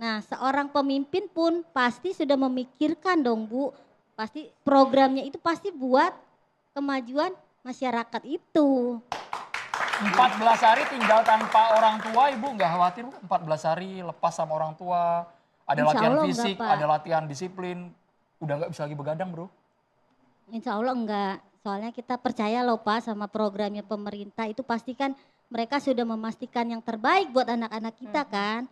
Nah, seorang pemimpin pun pasti sudah memikirkan dong Bu, pasti programnya itu pasti buat kemajuan masyarakat itu. 14 hari tinggal tanpa orang tua, Ibu nggak khawatir Bu? 14 hari lepas sama orang tua, ada Insya latihan Allah enggak, fisik, Pak. ada latihan disiplin, udah nggak bisa lagi begadang Bro? Insya Allah enggak. Soalnya kita percaya loh Pak sama programnya pemerintah itu pasti kan mereka sudah memastikan yang terbaik buat anak-anak kita kan.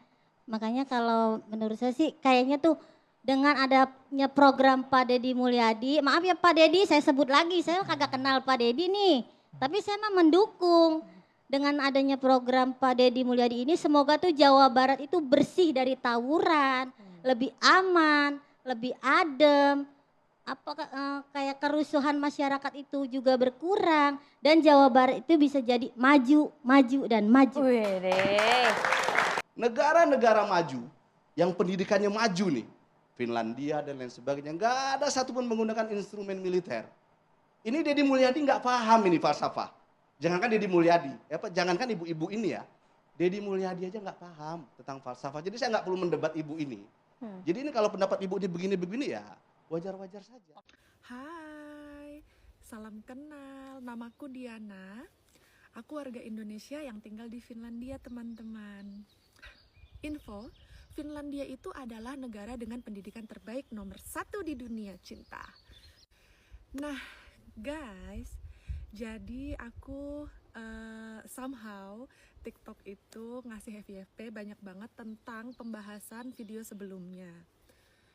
Makanya kalau menurut saya sih kayaknya tuh dengan adanya program Pak Deddy Mulyadi, maaf ya Pak Deddy saya sebut lagi, saya kagak kenal Pak Deddy nih. Tapi saya mah mendukung dengan adanya program Pak Deddy Mulyadi ini semoga tuh Jawa Barat itu bersih dari tawuran, lebih aman, lebih adem, apakah kayak kerusuhan masyarakat itu juga berkurang dan Jawa Barat itu bisa jadi maju, maju dan maju. Wih, Negara-negara maju yang pendidikannya maju nih, Finlandia dan lain sebagainya, nggak ada satupun menggunakan instrumen militer. Ini Deddy Mulyadi nggak paham ini falsafah. Jangankan Deddy Mulyadi, jangankan ibu-ibu ini ya, Deddy Mulyadi aja nggak paham tentang falsafah. Jadi saya nggak perlu mendebat ibu ini. Jadi ini kalau pendapat ibu ini begini-begini ya wajar-wajar saja. Hai, salam kenal. Namaku Diana. Aku warga Indonesia yang tinggal di Finlandia, teman-teman. Info, Finlandia itu adalah negara dengan pendidikan terbaik nomor 1 di dunia, cinta. Nah, guys, jadi aku somehow TikTok itu ngasih FYP banyak banget tentang pembahasan video sebelumnya,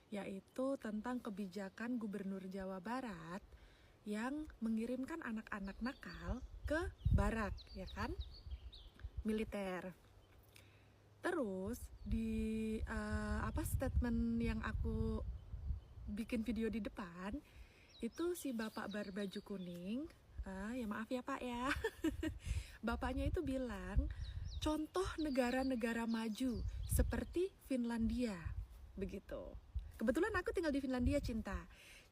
yaitu tentang kebijakan Gubernur Jawa Barat yang mengirimkan anak-anak nakal ke barak, ya kan, militer. Terus di statement yang aku bikin video di depan itu si bapak berbaju kuning, ya maaf ya Pak ya, bapaknya itu bilang contoh negara-negara maju seperti Finlandia, begitu. Kebetulan aku tinggal di Finlandia, cinta.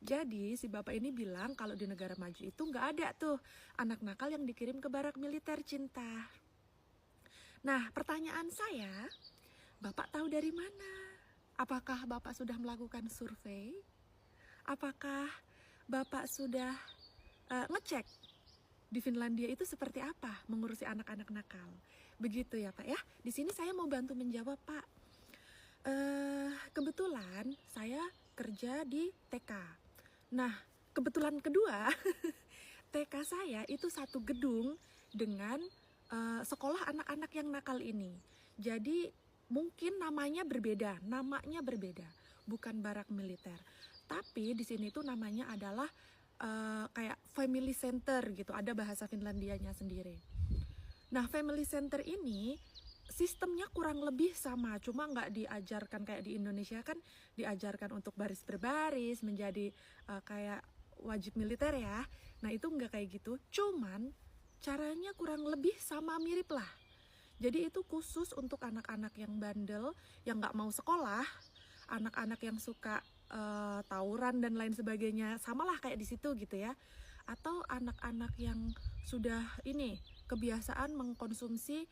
Jadi si bapak ini bilang kalau di negara maju itu nggak ada tuh anak nakal yang dikirim ke barak militer, cinta. Nah, pertanyaan saya, Bapak tahu dari mana? Apakah Bapak sudah melakukan survei? Apakah Bapak sudah ngecek di Finlandia itu seperti apa mengurusi anak-anak nakal? Begitu ya Pak ya. Di sini saya mau bantu menjawab Pak. Kebetulan saya kerja di TK. Nah, kebetulan kedua, TK saya itu satu gedung dengan sekolah anak-anak yang nakal ini. Jadi mungkin namanya berbeda, bukan barak militer. Tapi di sini tuh namanya adalah kayak family center gitu, ada bahasa Finlandianya sendiri. Nah, family center ini sistemnya kurang lebih sama, cuma nggak diajarkan kayak di Indonesia kan diajarkan untuk baris berbaris menjadi kayak wajib militer ya. Nah, itu nggak kayak gitu, cuman caranya kurang lebih sama mirip lah. Jadi itu khusus untuk anak-anak yang bandel, yang nggak mau sekolah, anak-anak yang suka tawuran dan lain sebagainya, samalah kayak di situ gitu ya. Atau anak-anak yang sudah ini kebiasaan mengkonsumsi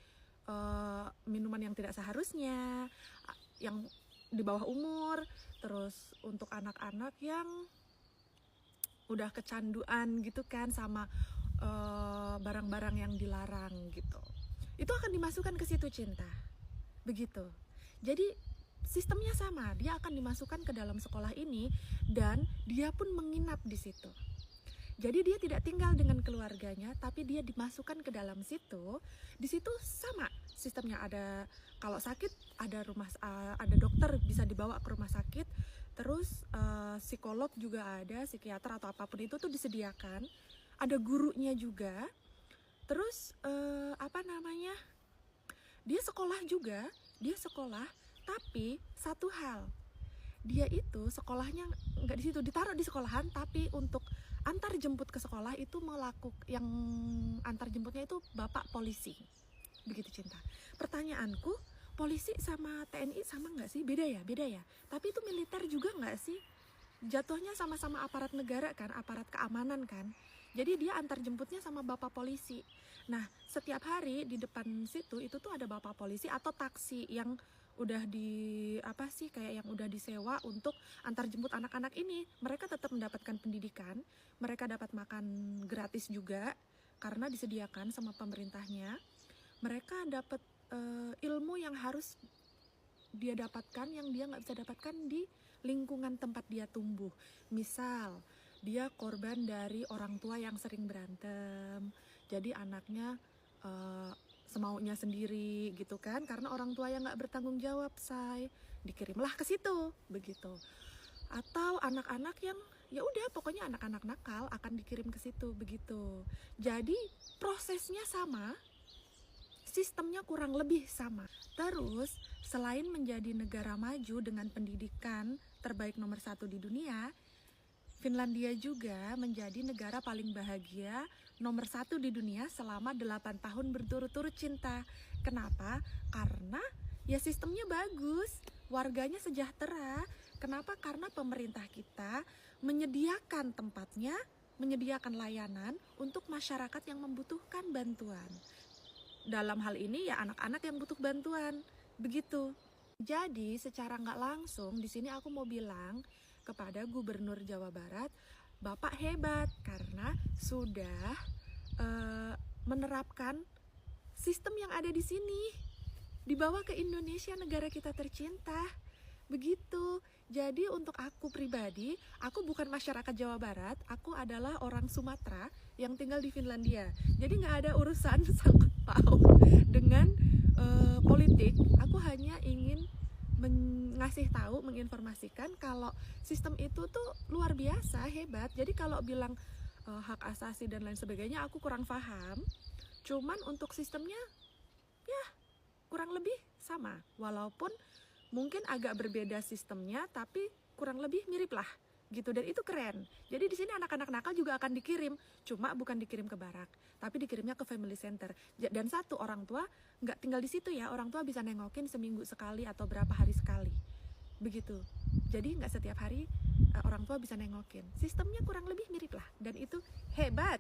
minuman yang tidak seharusnya, yang di bawah umur. Terus untuk anak-anak yang udah kecanduan gitu kan sama barang-barang yang dilarang gitu, itu akan dimasukkan ke situ, cinta. Begitu. Jadi sistemnya sama, dia akan dimasukkan ke dalam sekolah ini dan dia pun menginap di situ. Jadi dia tidak tinggal dengan keluarganya, tapi dia dimasukkan ke dalam situ. Di situ sama sistemnya, ada kalau sakit ada ada dokter bisa dibawa ke rumah sakit. Terus psikolog juga ada, psikiater atau apapun itu tuh disediakan. Ada gurunya juga. Terus dia sekolah juga, tapi satu hal, dia itu sekolahnya nggak di situ, ditaruh di sekolahan, tapi untuk antar jemput ke sekolah itu yang antar jemputnya itu bapak polisi. Begitu, cinta. Pertanyaanku, polisi sama TNI sama nggak sih? Beda ya. Tapi itu militer juga nggak sih? Jatuhnya sama-sama aparat negara kan, aparat keamanan kan. Jadi dia antar jemputnya sama bapak polisi. Nah, setiap hari di depan situ itu tuh ada bapak polisi atau taksi yang udah di apa sih kayak yang udah disewa untuk antar jemput anak-anak ini, mereka tetap mendapatkan pendidikan, mereka dapat makan gratis juga karena disediakan sama pemerintahnya. Mereka dapat ilmu yang harus dia dapatkan yang dia nggak bisa dapatkan di lingkungan tempat dia tumbuh. Misal dia korban dari orang tua yang sering berantem, jadi anaknya semaunya sendiri gitu kan, karena orang tua yang nggak bertanggung jawab, dikirimlah ke situ begitu. Atau anak-anak yang ya udah pokoknya anak-anak nakal akan dikirim ke situ begitu. Jadi prosesnya sama, sistemnya kurang lebih sama. Terus selain menjadi negara maju dengan pendidikan terbaik nomor 1 di dunia, Finlandia juga menjadi negara paling bahagia nomor 1 di dunia selama 8 tahun berturut-turut cinta. Kenapa? Karena ya sistemnya bagus, warganya sejahtera. Kenapa? Karena pemerintah kita menyediakan tempatnya, menyediakan layanan untuk masyarakat yang membutuhkan bantuan. Dalam hal ini ya anak-anak yang butuh bantuan, begitu. Jadi secara nggak langsung di sini aku mau bilang kepada Gubernur Jawa Barat, Bapak hebat karena sudah menerapkan sistem yang ada di sini, dibawa ke Indonesia, negara kita tercinta, begitu. Jadi untuk aku pribadi, aku bukan masyarakat Jawa Barat, aku adalah orang Sumatera yang tinggal di Finlandia. Jadi nggak ada urusan sangkut paut dengan politik. Aku hanya ingin ngasih tahu, menginformasikan kalau sistem itu tuh luar biasa, hebat. Jadi kalau bilang hak asasi dan lain sebagainya, aku kurang paham. Cuman untuk sistemnya, ya kurang lebih sama. Walaupun mungkin agak berbeda sistemnya, tapi kurang lebih mirip lah gitu, dan itu keren. Jadi di sini anak-anak nakal juga akan dikirim, cuma bukan dikirim ke barak, tapi dikirimnya ke family center. Dan satu, orang tua nggak tinggal di situ ya, orang tua bisa nengokin seminggu sekali atau berapa hari sekali, begitu. Jadi nggak setiap hari orang tua bisa nengokin. Sistemnya kurang lebih mirip lah, dan itu hebat.